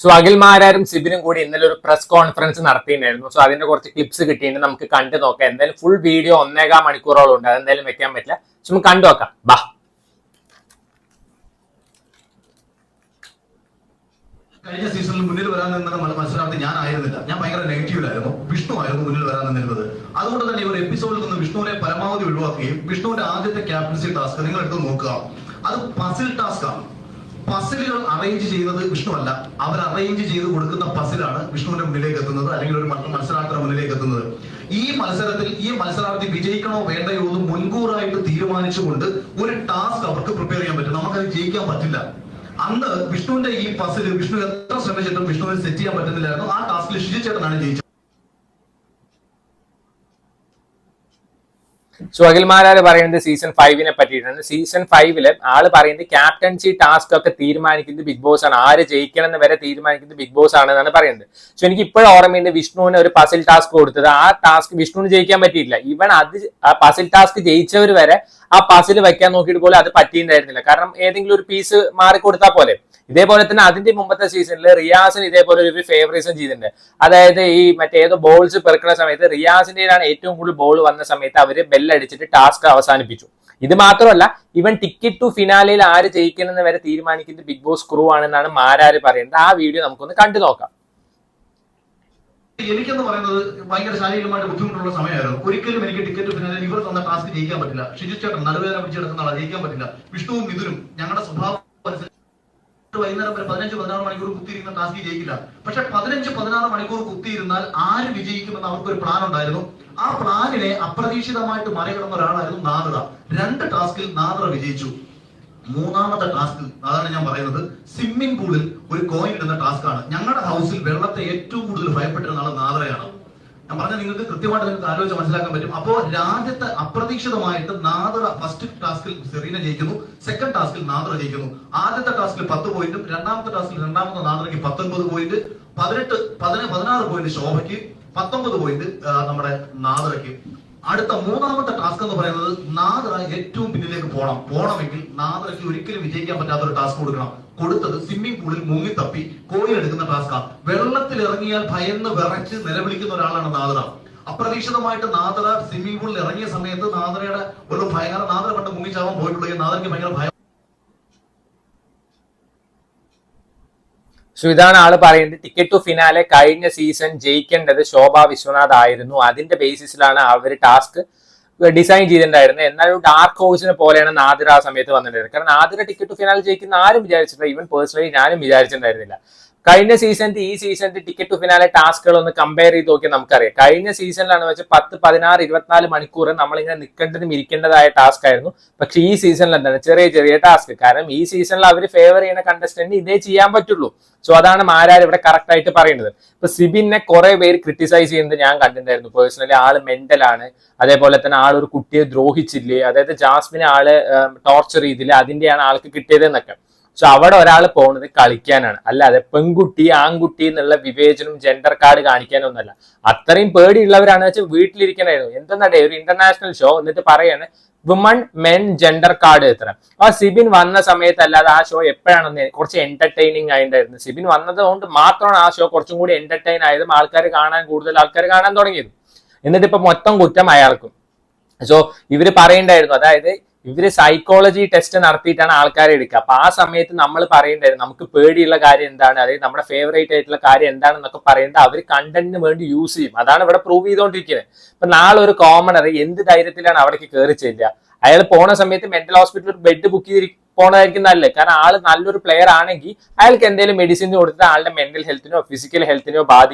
So അഖിൽമാരാരും സിബിനും കൂടി ഇന്നലെ ഒരു പ്രസ് കോൺഫറൻസ് നടത്തിയിട്ടുണ്ടായിരുന്നു. സോ അതിന്റെ കുറച്ച് ക്ലിപ്സ് കിട്ടിയിട്ട് നമുക്ക് കണ്ടു നോക്കാം. എന്തായാലും ഫുൾ വീഡിയോ 1.25 മണിക്കൂറോളം ഉണ്ട്, അതെന്തായാലും വെക്കാൻ പറ്റില്ല. സോ നമുക്ക് കണ്ടു നോക്കാം. ബാ. കഴിഞ്ഞ സീസണിൽ മുന്നിൽ വരാൻ നിന്നത് മത്സരാർത്ഥി ഞാൻ ആയിരുന്നില്ല. ഞാൻ ഭയങ്കര നെഗറ്റീവിലായിരുന്നു. വിഷ്ണു ആയിരുന്നു മുന്നിൽ വരാൻ നിന്നിരുന്നത്. അതുകൊണ്ട് തന്നെ ഇവർ എപ്പിസോഡിൽ നിന്ന് വിഷ്ണുവിനെ പരമാവധി ഒഴിവാക്കുകയും വിഷ്ണുവിന്റെ ആദ്യത്തെ ക്യാപ്റ്റൻസി ടാസ്ക് നിങ്ങൾ എടുത്ത് നോക്കുക, അത് പസിൽ ടാസ്ക് ആണ്. പസിലുകൾ അറേഞ്ച് ചെയ്യുന്നത് വിഷ്ണു അല്ല, അവർ അറേഞ്ച് ചെയ്ത് കൊടുക്കുന്ന പസിലാണ് വിഷ്ണുവിന്റെ മുന്നിലേക്ക് എത്തുന്നത്, അല്ലെങ്കിൽ ഒരു മത്സരാർത്ഥിയുടെ മുന്നിലേക്ക് എത്തുന്നത്. ഈ മത്സരത്തിൽ ഈ മത്സരാർത്ഥി വിജയിക്കണോ വേണ്ടയോ എന്ന് മുൻകൂറായിട്ട് തീരുമാനിച്ചുകൊണ്ട് ഒരു ടാസ്ക് അവർക്ക് പ്രിപ്പയർ ചെയ്യാൻ പറ്റും. നമുക്കത് ജയിക്കാൻ പറ്റില്ല. അന്ന് വിഷ്ണുവിന്റെ ഈ പസിൽ വിഷ്ണു എത്ര ശ്രമിച്ചിട്ടും വിഷ്ണുവിനെ സെറ്റ് ചെയ്യാൻ പറ്റുന്നില്ലായിരുന്നു. ആ ടാസ്കിൽ ഷിജു ചേട്ടനാണ് ജയിച്ചത്. സോ അഖിൽമാരാര് പറയുന്നത് സീസൺ 5 പറ്റിയിട്ടാണ്. സീസൺ 5 ആള് പറയുന്നത് ക്യാപ്റ്റൻസി ടാസ്ക് ഒക്കെ തീരുമാനിക്കുന്നത് ബിഗ് ബോസ് ആണ്, ആര് ജയിക്കണം എന്ന് വരെ തീരുമാനിക്കുന്നത് ബിഗ് ബോസ് ആണെന്നാണ് പറയുന്നത്. സോ എനിക്ക് ഇപ്പോഴും ഓർമ്മയുണ്ട് വിഷ്ണുവിന് ഒരു പസിൽ ടാസ്ക് കൊടുത്തത്. ആ ടാസ്ക് വിഷ്ണുവിന് ജയിക്കാൻ പറ്റിയില്ല. ഈവൻ അത് ആ പസിൽ ടാസ്ക് ജയിച്ചവർ വരെ ആ പസിൽ വെക്കാൻ നോക്കിയിട്ട് പോലും അത് പറ്റിയിട്ടുണ്ടായിരുന്നില്ല. കാരണം ഏതെങ്കിലും ഒരു പീസ് മാറിക്കൊടുത്താൽ പോലെ. ഇതേപോലെ തന്നെ അതിന്റെ മുമ്പത്തെ സീസണിൽ റിയാസിന് ഇതേപോലെ ഒരു ഫേവറിസം ചെയ്തിട്ടുണ്ട്. അതായത് ഈ മറ്റേതോ ബോൾസ് പെറുക്കുന്ന സമയത്ത് റിയാസിന്റെയാണ് ഏറ്റവും കൂടുതൽ ബോൾ വന്ന സമയത്ത് അവര് ബെല്ലടിച്ചിട്ട് ടാസ്ക് അവസാനിപ്പിച്ചു. ഇത് മാത്രമല്ല, ഇവൻ ടിക്കറ്റ് ടു ഫിനാലയിൽ ആര് ജയിക്കണമെന്ന് വരെ തീരുമാനിക്കുന്നത് ബിഗ് ബോസ് ക്രൂ ആണെന്നാണ് മാരാര് പറയുന്നത്. ആ വീഡിയോ നമുക്കൊന്ന് കണ്ടു നോക്കാം. എനിക്കെന്ന് പറയുന്നത് ഭയങ്കര ശാരീരികമായിട്ട് ബുദ്ധിമുട്ടുള്ള സമയമായിരുന്നു. ഒരിക്കലും എനിക്ക് ടിക്കറ്റ് ഫിനാലിൽ ഇവർ തന്ന ടാസ്ക് ജയിക്കാൻ പറ്റില്ല. ഷിജു ചേട്ടൻ നടുവേദന പിടിച്ചെടുക്കുന്ന ആളെ ജയിക്കാൻ പറ്റില്ല. വിഷ്ണുവും മിഥുനും ഞങ്ങളുടെ സ്വഭാവം വൈകുന്നേരം വരെ 15-16 മണിക്കൂർ കുത്തിയിരിക്കുന്ന ടാസ്ക് ജയിക്കില്ല. പക്ഷെ 15-16 മണിക്കൂർ കുത്തിയിരുന്നാൽ ആര് വിജയിക്കുമെന്ന് അവർക്കൊരു പ്ലാൻ ഉണ്ടായിരുന്നു. ആ പ്ലാനിനെ അപ്രതീക്ഷിതമായിട്ട് മറികടന്ന ഒരാളായിരുന്നു നാദ്ര. 2 ടാസ്കിൽ നാദ്ര വിജയിച്ചു. മൂന്നാമത്തെ ടാസ്ക്, അതാണ് ഞാൻ പറയുന്നത്, സ്വിമ്മിംഗ് പൂളിൽ ഒരു കോയിൻ ഇടുന്ന ടാസ്ക് ആണ്. ഞങ്ങളുടെ ഹൗസിൽ വെള്ളത്തെ ഏറ്റവും കൂടുതൽ ഭയപ്പെട്ടിരുന്ന ആൾ നാദ്രയാണ്. ഞാൻ പറഞ്ഞാൽ നിങ്ങൾക്ക് കൃത്യമായിട്ട് നിങ്ങൾക്ക് ആലോചിച്ച് മനസ്സിലാക്കാൻ പറ്റും. അപ്പോ രാജ്യത്ത് അപ്രതീക്ഷിതമായിട്ട് നാദ്ര ഫസ്റ്റ് ടാസ്കിൽ സെറീന ജയിക്കുന്നു, സെക്കൻഡ് ടാസ്കിൽ നാദ്ര ജയിക്കുന്നു. ആദ്യത്തെ ടാസ്കിൽ 10 പോയിന്റും രണ്ടാമത്തെ ടാസ്കിൽ രണ്ടാമത്തെ നാദ്രയ്ക്ക് 19 പോയിന്റ്, 16 പോയിന്റ് ശോഭയ്ക്ക്, 19 പോയിന്റ് നമ്മുടെ നാദ്രയ്ക്ക്. അടുത്ത മൂന്നാമത്തെ ടാസ്ക് എന്ന് പറയുന്നത് നാദ്ര ഏറ്റവും പിന്നിലേക്ക് പോണമെങ്കിൽ നാദ്രയ്ക്ക് ഒരിക്കലും വിജയിക്കാൻ പറ്റാത്ത ഒരു ടാസ്ക് കൊടുക്കണം. കൊടുത്തത് സ്വിമ്മിംഗ് പൂളിൽ മുങ്ങിത്തപ്പി കോയിൻ എടുക്കുന്ന ടാസ്കാണ്. വെള്ളത്തിൽ ഇറങ്ങിയാൽ ഭയന്ന് വിറച്ച് നിലവിളിക്കുന്ന ഒരാളാണ് നാദ്ര. അപ്രതീക്ഷിതമായിട്ട് നാദ്ര സ്വിമ്മിംഗ് പൂളിൽ ഇറങ്ങിയ സമയത്ത് നാദ്രയുടെ ഒരു ഭയങ്കര, നാദ്ര പണ്ട് മുങ്ങിച്ചാവാൻ പോയിട്ടുള്ള നാദ്രയ്ക്ക് ഭയങ്കര ഭയം. സോ ഇതാണ് ആള് പറയുന്നത്. ടിക്കറ്റ് ടു ഫിനാലെ കഴിഞ്ഞ സീസൺ ജയിക്കേണ്ടത് ശോഭ വിശ്വനാഥ് ആയിരുന്നു. അതിന്റെ ബേസിസിലാണ് അവർ ടാസ്ക് ഡിസൈൻ ചെയ്തിട്ടുണ്ടായിരുന്നത്. എന്നാൽ ഒരു ഡാർക്ക് ഹൗസിനെ പോലെയാണ് നാദിര ആ സമയത്ത് വന്നിട്ടുണ്ടായിരുന്നത്. കാരണം നാദിര ടിക്കറ്റ് ടു ഫിനാലെ ജയിക്കുന്ന ആരും വിചാരിച്ചിട്ടില്ല. ഈവൻ പേഴ്സണലി ഞാനും വിചാരിച്ചിട്ടുണ്ടായിരുന്നില്ല. കഴിഞ്ഞ സീസണിന്റെ ഈ സീസണിന്റെ ടിക്കറ്റ് ടു ഫിനാലെ ടാസ്കുകൾ ഒന്ന് കമ്പയർ ചെയ്ത് നോക്കിയാൽ നമുക്കറിയാം. കഴിഞ്ഞ സീസണിലാണ് വെച്ച് 10, 16, 24 മണിക്കൂർ നമ്മളിങ്ങനെ നിൽക്കേണ്ടതും ഇരിക്കേണ്ടതായ ടാസ്ക് ആയിരുന്നു. പക്ഷെ ഈ സീസണിൽ എന്താണ് ചെറിയ ടാസ്ക്. കാരണം ഈ സീസണിൽ അവർ ഫേവർ ചെയ്യുന്ന കണ്ടസ്റ്റന്റ് ഇതേ ചെയ്യാൻ പറ്റുള്ളൂ. സോ അതാണ് മാരാർ ഇവിടെ കറക്റ്റ് ആയിട്ട് പറയുന്നത്. ഇപ്പൊ സിബിനെ കുറെ പേര് ക്രിട്ടിസൈസ് ചെയ്യുന്നത് ഞാൻ കണ്ടിട്ടുണ്ടായിരുന്നു. പേഴ്സണലി ആള് മെന്റലാണ്, അതേപോലെ തന്നെ ആളൊരു കുട്ടിയെ ദ്രോഹിച്ചില്ലേ, അതായത് ജാസ്മിനെ ആള് ടോർച്ചർ ചെയ്തില്ലേ, അതിന്റെയാണ് ആൾക്ക് കിട്ടിയത് എന്നൊക്കെ. സോ അവിടെ ഒരാൾ പോകുന്നത് കളിക്കാനാണ്, അല്ലാതെ പെൺകുട്ടി ആൺകുട്ടി എന്നുള്ള വിവേചനം ജെൻഡർ കാർഡ് കാണിക്കാനൊന്നുമല്ല. അത്രയും പേടിയുള്ളവരാണെന്ന് വെച്ചാൽ വീട്ടിലിരിക്കണായിരുന്നു. എന്തെന്നടേ ഒരു ഇന്റർനാഷണൽ ഷോ എന്നിട്ട് പറയാണ് വുമൺ മെൻ ജെൻഡർ കാർഡ് എത്ര. ആ സിബിൻ വന്ന സമയത്ത് അല്ലാതെ ആ ഷോ എപ്പോഴാണെന്ന് കുറച്ച് എന്റർടൈനിങ് ആയിട്ടായിരുന്നു. സിബിൻ വന്നത് കൊണ്ട് മാത്രമാണ് ആ ഷോ കുറച്ചും കൂടി എന്റർടൈൻ ആയതും കൂടുതൽ ആൾക്കാർ കാണാൻ തുടങ്ങിയത്. എന്നിട്ട് ഇപ്പൊ മൊത്തം കുറ്റം അയാൾക്കും. സോ ഇവര് പറയണ്ടായിരുന്നു, അതായത് ഇവര് സൈക്കോളജി ടെസ്റ്റ് നടത്തിയിട്ടാണ് ആൾക്കാരെ എടുക്കുക. അപ്പൊ ആ സമയത്ത് നമ്മൾ പറയണ്ടായിരുന്നു നമുക്ക് പേടിയുള്ള കാര്യം എന്താണ്, അതായത് നമ്മുടെ ഫേവറേറ്റ് ആയിട്ടുള്ള കാര്യം എന്താണെന്നൊക്കെ പറയുന്നത് അവർ കണ്ടന്റിന് വേണ്ടി യൂസ് ചെയ്യും. അതാണ് ഇവിടെ പ്രൂവ് ചെയ്തുകൊണ്ടിരിക്കുന്നത്. ഇപ്പൊ നാളെ ഒരു കോമണർ എന്ത് ധൈര്യത്തിലാണ് അവിടേക്ക് കയറി ചെല്ലുക? അയാൾ പോണ സമയത്ത് മെന്റൽ ഹോസ്പിറ്റലിൽ ബെഡ് ബുക്ക് ചെയ്ത് പോണതായിരിക്കും നല്ലത്. കാരണം ആള് നല്ലൊരു പ്ലെയർ ആണെങ്കിൽ അയാൾക്ക് എന്തെങ്കിലും മെഡിസിൻ കൊടുത്തിട്ട് ആളുടെ മെന്റൽ ഹെൽത്തിനോ ഫിസിക്കൽ ഹെൽത്തിനോ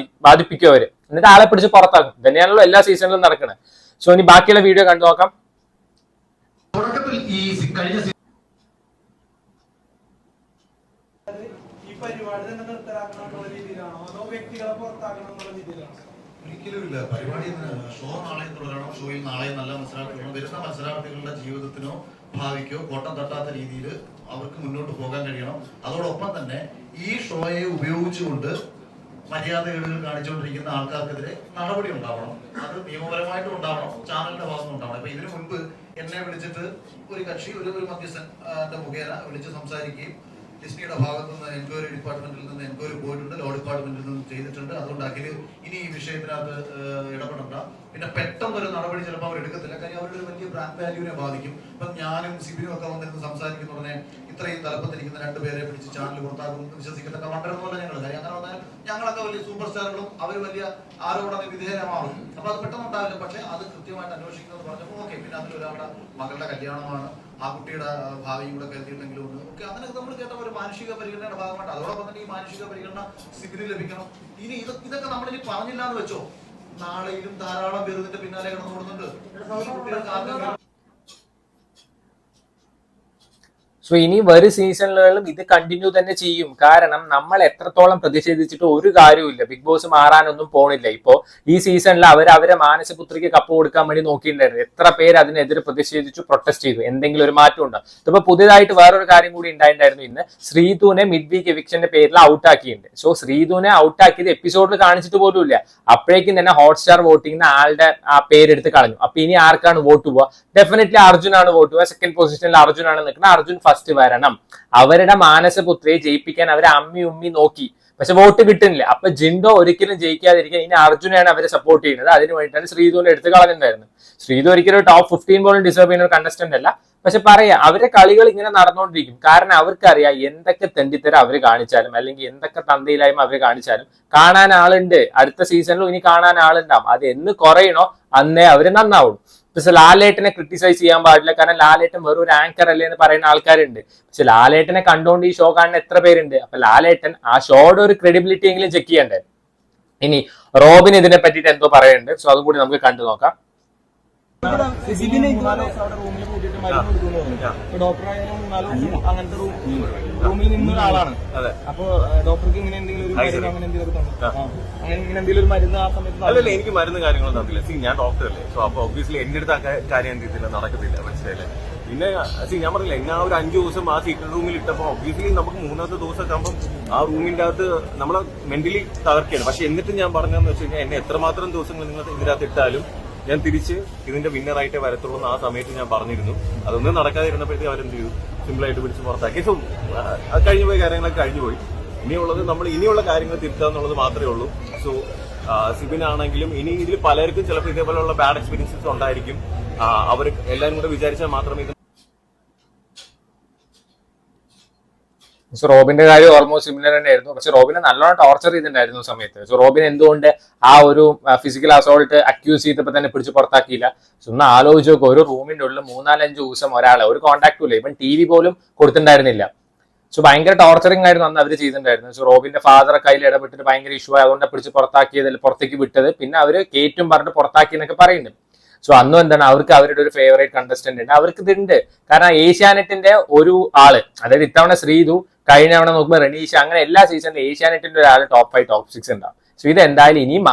ബാധിപ്പിക്കും അവര്. എന്നിട്ട് ആളെ പിടിച്ച് പുറത്താക്കും. തന്നെയാണല്ലോ എല്ലാ സീസണിലും നടക്കുന്നത്. സോ ഇനി ബാക്കിയുള്ള വീഡിയോ കണ്ടു നോക്കാം. തുടക്കത്തിൽ ഈ കഴിഞ്ഞ ഒരിക്കലുമില്ല. പരിപാടി ഷോ നാളെ തുടരണം. ഷോയിൽ നാളെ നല്ല മത്സരാർത്ഥികളോ വരുന്ന മത്സരാർത്ഥികളുടെ ജീവിതത്തിനോ ഭാവിക്കോ കോട്ടം തട്ടാത്ത രീതിയിൽ അവർക്ക് മുന്നോട്ട് പോകാൻ കഴിയണം. അതോടൊപ്പം തന്നെ ഈ ഷോയെ ഉപയോഗിച്ചുകൊണ്ട് മര്യാദകൾ കാണിച്ചുകൊണ്ടിരിക്കുന്ന ആൾക്കാർക്കെതിരെ നടപടി ഉണ്ടാവണം. അത് നിയമപരമായിട്ടും ഉണ്ടാവണം, ചാനലിന്റെ ഭാഗത്തും ഉണ്ടാവണം. ഇപ്പൊ ഇതിനു മുൻപ് എന്നെ വിളിച്ചിട്ട് ഒരു കക്ഷി ഒരു മധ്യസ്ഥന്റെ മുഖേന വിളിച്ച് സംസാരിക്കുകയും ഡിസ്നിയുടെ ഭാഗത്തു നിന്ന് എൻക്വയറി ഡിപ്പാർട്ട്മെന്റിൽ നിന്ന് എൻക്വയറി പോയിട്ടുണ്ട്. ഡിപ്പാർട്ട്മെന്റിൽ നിന്നും ചെയ്തിട്ടുണ്ട്. അതുകൊണ്ട് അഖില് ഇനി ഈ വിഷയത്തിനകത്ത് ഇടപെടണ്ട. പിന്നെ പെട്ടെന്നൊരു നടപടി ചിലപ്പോൾ അവർ എടുക്കത്തില്ല. കാര്യം അവരുടെ ഒരു വലിയ ബ്രാൻഡ് വാല്യൂവിനെ ബാധിക്കും. ഇപ്പം ഞാനും സിബിനും ഒക്കെ വന്നിരുന്ന് സംസാരിക്കുന്ന ഉടനെ ഇത്രയും തലപ്പത്തിരിക്കുന്ന രണ്ടുപേരെ പിടിച്ച് ചാനൽ പുറത്താക്കും വിശ്വസിക്കത്തക്ക വണ്ടരെന്നല്ല ഞങ്ങൾ. കാര്യം അങ്ങനെ വന്നാൽ ഞങ്ങളൊക്കെ വലിയ സൂപ്പർ സ്റ്റാറുകളും അവർ വലിയ ആരോപണ വിധേയമാകും. അപ്പൊ അത് പെട്ടെന്ന് ഉണ്ടാവില്ല. പക്ഷെ അത് കൃത്യമായിട്ട് അന്വേഷിക്കുന്നത് പറഞ്ഞപ്പോൾ ഓക്കെ. പിന്നെ അതിലൊരാളുടെ മകളുടെ കല്യാണമാണ്, ആ കുട്ടിയുടെ ഭാവിയും കൂടെ കരുതിയിട്ടുണ്ടെങ്കിലും ഒന്ന് ഓക്കെ. അങ്ങനെയൊക്കെ നമ്മൾ കേട്ട ഒരു മാനുഷിക പരിഗണനയുടെ ഭാഗമായിട്ട് അതോടൊപ്പം തന്നെ ഈ മാനുഷിക പരിഗണന സിബിന് ലഭിക്കണം. ഇനി ഇതൊക്കെ നമ്മളിനി പറഞ്ഞില്ല എന്ന് വെച്ചോ, നാളെയിലും ധാരാളം പേര് ഇതിന്റെ പിന്നാലെ കിടന്നുകൊടുന്നുണ്ട്. ഈ കുട്ടികൾക്ക് സോ ഇനി വരും സീസണുകളിലും ഇത് കണ്ടിന്യൂ തന്നെ ചെയ്യും. കാരണം നമ്മൾ എത്രത്തോളം പ്രതിഷേധിച്ചിട്ട് ഒരു കാര്യമില്ല. ബിഗ് ബോസ് മാറാനൊന്നും പോണില്ല. ഇപ്പോ ഈ സീസണിൽ അവരെ മാനസപുത്രിക്ക് കപ്പ് കൊടുക്കാൻ വേണ്ടി നോക്കിയിട്ടുണ്ടായിരുന്നു. എത്ര പേര് അതിനെതിരെ പ്രതിഷേധിച്ചു, പ്രൊട്ടസ്റ്റ് ചെയ്തു. എന്തെങ്കിലും ഒരു മാറ്റം ഉണ്ടോ? ഇതിപ്പോ പുതിയതായിട്ട് വേറൊരു കാര്യം കൂടി ഉണ്ടായിട്ടുണ്ടായിരുന്നു. ഇന്ന് ശ്രീധുവിനെ മിഡ് വീക്ക് എവിക്ഷന്റെ പേരിൽ ഔട്ടാക്കിയിട്ടുണ്ട്. സോ ശ്രീധുവിനെ ഔട്ടാക്കിയത് എപ്പിസോഡിൽ കാണിച്ചിട്ട് പോലും ഇല്ല. അപ്പോഴേക്കും തന്നെ ഹോട്ട്സ്റ്റാർ വോട്ടിങ്ങിന് ആളുടെ ആ പേരെടുത്ത് കളഞ്ഞു. അപ്പൊ ഇനി ആർക്കാണ് വോട്ട് പോവുക? ഡെഫിനറ്റ്ലി അർജുനാണ് വോട്ട് പോവുക. സെക്കൻഡ് പൊസിഷനിൽ അർജുനാണ് നിൽക്കുന്നത്. അർജുൻ ഫസ്റ്റ് വരണം. അവരുടെ മാനസപുത്രിയെ ജയിപ്പിക്കാൻ അവരെ അമ്മി ഉമ്മി നോക്കി, പക്ഷെ വോട്ട് കിട്ടുന്നില്ല. അപ്പൊ ജിൻഡോ ഒരിക്കലും ജയിക്കാതിരിക്കാൻ ഇനി അർജുനെയാണ് അവരെ സപ്പോർട്ട് ചെയ്യുന്നത്. അതിന് വേണ്ടിയിട്ടാണ് ശ്രീധുവിനെ എടുത്ത് കളഞ്ഞിട്ടുണ്ടായിരുന്നത്. ശ്രീധു ഒരിക്കലും ടോപ്പ് 15 പോലും ഡിസേർവ് ചെയ്യുന്ന ഒരു കണ്ടസ്റ്റന്റ് അല്ല. പക്ഷെ പറയാ അവരെ കളികൾ ഇങ്ങനെ നടന്നുകൊണ്ടിരിക്കും. കാരണം അവർക്കറിയാം എന്തൊക്കെ തെണ്ടിത്തരം അവർ കാണിച്ചാലും അല്ലെങ്കിൽ എന്തൊക്കെ തന്തയിലായ്മ അവർ കാണിച്ചാലും കാണാൻ ആളുണ്ട്. അടുത്ത സീസണിലും ഇനി കാണാൻ ആളുണ്ടാവും. അത് എന്ന് കുറയണോ അന്നേ അവര് നന്നാവും. പക്ഷെ ലാലേട്ടനെ ക്രിട്ടിസൈസ് ചെയ്യാൻ പാടില്ല. കാരണം ലാലേട്ടൻ വെറും ഒരു ആങ്കർ അല്ലേ എന്ന് പറയുന്ന ആൾക്കാരുണ്ട്. പക്ഷെ ലാലേട്ടനെ കണ്ടുകൊണ്ട് ഈ ഷോ കാണുന്ന എത്ര പേരുണ്ട്? അപ്പൊ ലാലേട്ടൻ ആ ഷോയുടെ ഒരു ക്രെഡിബിലിറ്റി എങ്കിലും ചെക്ക് ചെയ്യണ്ടേ. ഇനി റോബിൻ ഇതിനെ പറ്റിയിട്ട് എന്തോ പറയുന്നുണ്ട്. സോ അതും കൂടി നമുക്ക് കണ്ടു നോക്കാം. അങ്ങനത്തെ റൂമിൽ നിന്ന ഒരാളാണ്. അപ്പൊ ഡോക്ടർക്ക് ഇങ്ങനെ എന്തെങ്കിലും ഒരു മരുന്ന് ആ സമയത്ത് അല്ലല്ല, എനിക്ക് മരുന്ന് കാര്യങ്ങളും തന്നില്ല. ഞാൻ ഡോക്ടറല്ലേ. സോ അപ്പൊ ഒബ്വിയസ്ലി എന്റെ അടുത്ത് ആ കാര്യം എന്ത് ചെയ്തില്ല, നടക്കത്തില്ല. മനസ്സിലായില്ലേ? പിന്നെ ഞാൻ പറഞ്ഞില്ല, എന്നെ ആ ഒരു 5 ദിവസം ആ സീക്രട്ട് റൂമിൽ ഇട്ടപ്പോ ഒബ്വിയസ്ലി നമുക്ക് 3ാമത്തെ ദിവസമൊക്കെ ആകുമ്പോൾ ആ റൂമിന്റെ അകത്ത് നമ്മളെ മെന്റലി തകർക്കുകയാണ്. പക്ഷെ എന്നിട്ടും ഞാൻ പറഞ്ഞതെന്ന് വെച്ച് കഴിഞ്ഞാൽ എന്നെ എത്രമാത്രം ദിവസങ്ങൾ നിങ്ങൾ ഇതിനകത്ത് ഇട്ടാലും ഞാൻ തിരിച്ച് ഇതിന്റെ വിന്നറായിട്ടേ വരത്തുള്ളൂ എന്ന് ആ സമയത്ത് ഞാൻ പറഞ്ഞിരുന്നു. അതൊന്നും നടക്കാതിരുന്നപ്പോഴത്തേക്ക് അവരെന്ത് ചെയ്തു, സിമ്പിളായിട്ട് പിടിച്ച് പുറത്താക്കി. സോ കഴിഞ്ഞു പോയ കാര്യങ്ങളൊക്കെ കഴിഞ്ഞുപോയി. ഇനിയുള്ളത് നമ്മൾ ഇനിയുള്ള കാര്യങ്ങൾ തിരുത്തുക എന്നുള്ളത് മാത്രമേ ഉള്ളൂ. സോ സിബിനാണെങ്കിലും ഇനി ഇതിൽ പലർക്കും ചിലപ്പോൾ ഇതേപോലെയുള്ള ബാഡ് എക്സ്പീരിയൻസസ് ഉണ്ടായിരിക്കും. അവർ എല്ലാവരും കൂടെ വിചാരിച്ചാൽ മാത്രമേ ഇത്. സോ റോബിന്റെ കാര്യം ഓൾമോസ്റ്റ് സിമിലർ തന്നെയായിരുന്നു. പക്ഷെ റോബിനെ നല്ലോണം ടോർച്ചർ ചെയ്തിട്ടുണ്ടായിരുന്നു സമയത്ത്. സോ റോബിൻ എന്തുകൊണ്ട് ആ ഒരു ഫിസിക്കൽ അസോൾട്ട് അക്യൂസ് ചെയ്തപ്പോൾ തന്നെ പിടിച്ച് പുറത്താക്കിയില്ല? സോ ഒന്ന് ആലോചിച്ച് നോക്കുക. ഒരു റൂമിന്റെ ഉള്ളിൽ 3-4-5 ദിവസം ഒരാളെ ഒരു കോൺടാക്റ്റും ഇല്ല. ഇവൻ TV പോലും കൊടുത്തിട്ടുണ്ടായിരുന്നില്ല. സോ ഭയങ്കര ടോർച്ചറിങ് ആയിരുന്നു അന്ന് അവർ ചെയ്തിട്ടുണ്ടായിരുന്നു. സോ റോബിന്റെ ഫാദറെ കയ്യിൽ ഇടപെട്ടിട്ട് ഭയങ്കര ഇഷ്യൂ ആയതുകൊണ്ട് പിടിച്ച് പുറത്തേക്ക് വിട്ടത്. പിന്നെ അവര് കേറ്റും പറഞ്ഞിട്ട് പുറത്താക്കി എന്നൊക്കെ പറയുന്നുണ്ട്. സോ അന്നും എന്താണ്, അവർക്ക് അവരുടെ ഒരു ഫേവറേറ്റ് കണ്ടസ്റ്റന്റ് ഉണ്ട്. അവർക്ക് ഇതുണ്ട്. കാരണം ഏഷ്യാനെറ്റിന്റെ ഒരു ആള്, അതായത് ഇത്തവണ ശ്രീധു, കഴിഞ്ഞ തവണ നോക്കുമ്പോൾ റനീഷ, അങ്ങനെ എല്ലാ സീസണിലും ഏഷ്യാനെറ്റിന്റെ ഒരാൾ ടോപ്പ് 5 ടോപ്പ് 6 ഉണ്ടാവും. സോ ഇത് എന്തായാലും ഇനിയും